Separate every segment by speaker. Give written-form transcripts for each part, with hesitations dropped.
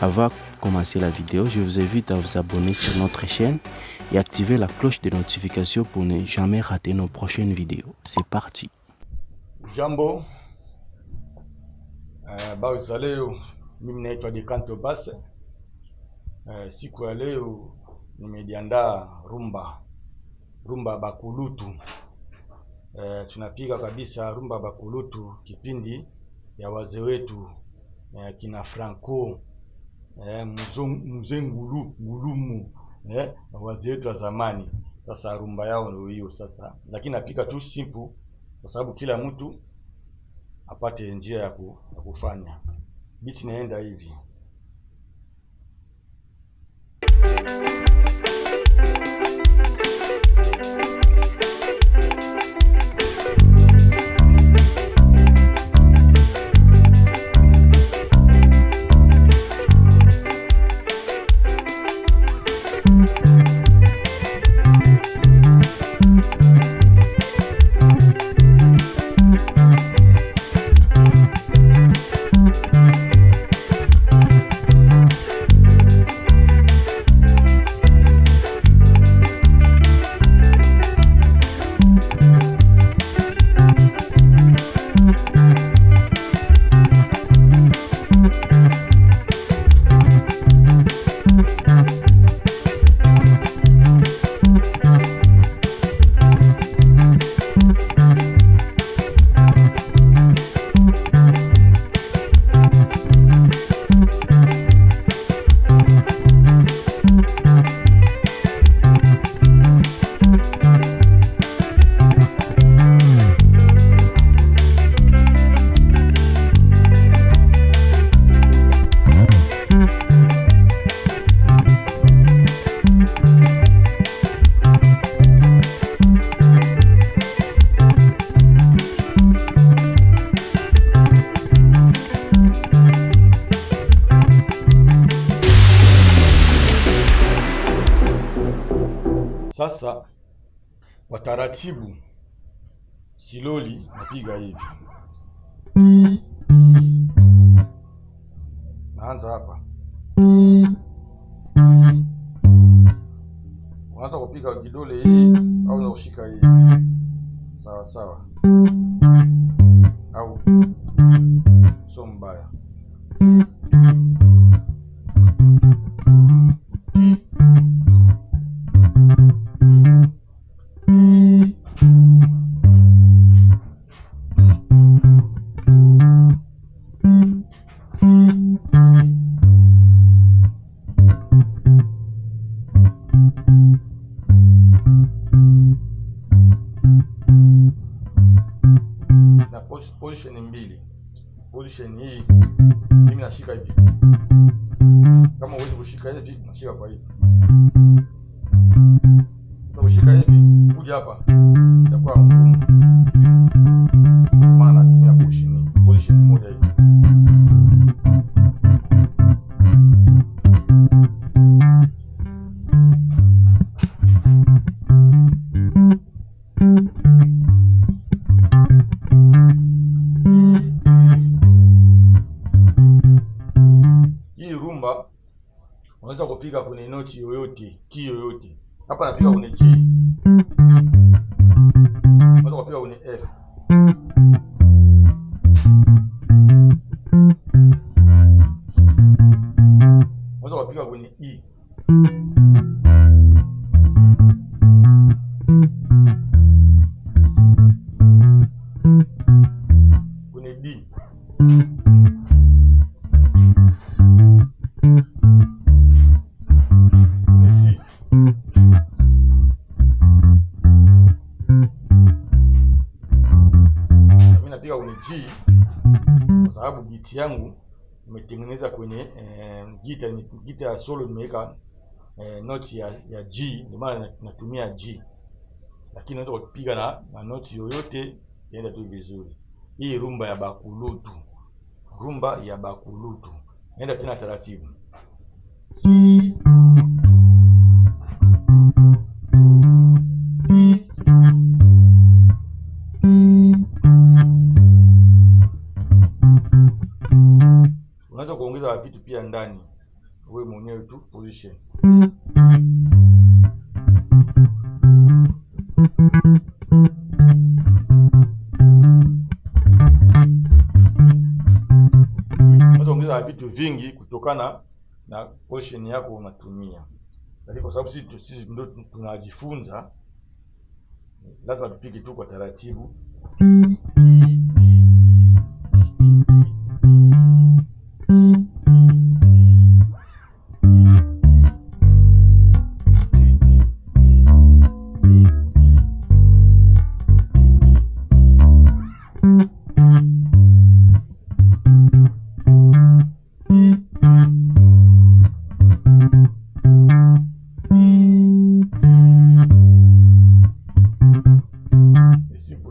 Speaker 1: Avant de commencer la vidéo, je vous invite à vous abonner sur notre chaîne et activer la cloche de notification pour ne jamais rater nos prochaines vidéos. C'est parti.
Speaker 2: Jambo, baza leo mimi naitwa Dekanto Basse. Siku ya leo nimejiandaa rumba bakulutu. Tunapiga kabisa rumba bakulutu, kipindi ya wazee wetu kina Franco mzee ngulumu wazee wetu wa zamani. Sasa rumba yao ndio hiyo sasa, lakini napika tu simple kwa sababu kila mtu apate njia ya kufanya. Bisi naenda hivi. Sasa kwa taratibu siloli napiga hivi. Naanza hapa. Unaanza kupiga kidole hii au unashika hii. Sawa sawa. Au sio mbaya. Na position mbili. Position hii mimi nashika hivi. Kama huwezi kushika hivi, nashika kwa hivi. Ukishika hivi, kuja hapa itakuwa ngumu. Maana tumia position moja hivi. Unaweza kupiga kwenye noti yoyote, key yoyote. Hapa napiga kwenye G. Unaweza kupiga kwenye F. Unaweza kupiga kwenye E. Kwenye B. G kwa sababu beat yangu nimetengeneza kwenye gita ya solo, nimeweka note ya G, ndio maana natumia G, lakini unaweza kupiga na note yoyote yaenda tu vizuri. Hii rumba ya bakulutu, naenda tena taratibu. Unaweza kuongeza vitu pia ndani. wewe mwenyewe tu position. Ongeza vitu vingi kutokana na position yako unatumia. Lakini kwa sababu sisi ndio tunajifunza, lazima tupige tu kwa taratibu.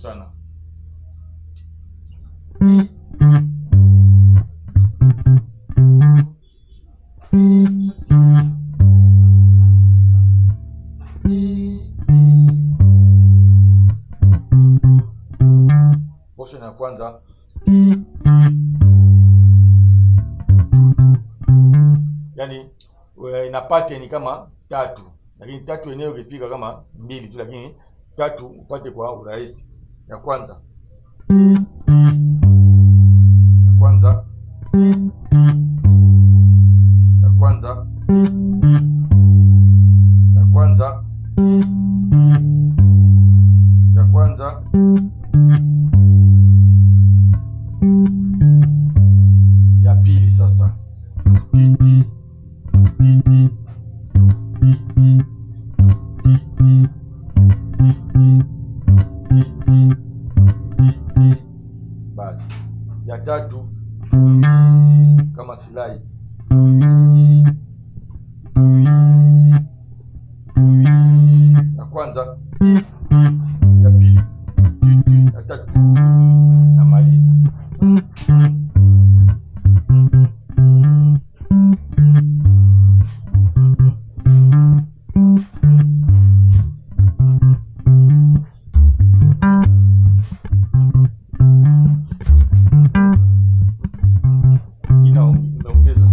Speaker 2: Sana. Portion ya kwanza yani ina pattern kama 3, lakini 3 yenyewe ukipiga kama 2 tu, lakini 3 upate kwa urahisi. Ya kwanza ya kwanza ya kwanza ya kwanza ya kwanza ya pili. Sasa basi ya tatu kama slide. Ya kwanza, ya pili, ya tatu, namaliza. Inaongeza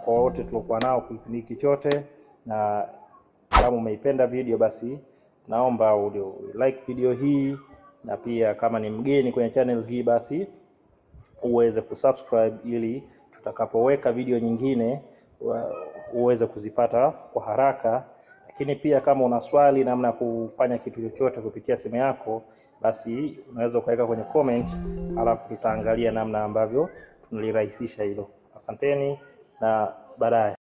Speaker 3: kwa wote tuliokuwa nao kipindi hiki chote, na kama umeipenda video basi naomba like video hii, na pia kama ni mgeni kwenye channel hii basi uweze kusubscribe ili tutakapoweka video nyingine uweze kuzipata kwa haraka. Lakini pia kama una swali namna kufanya kitu chochote kupitia simu yako, basi unaweza kuweka kwenye comment, alafu tutaangalia namna ambavyo tunalirahisisha hilo. Asanteni na baadaye.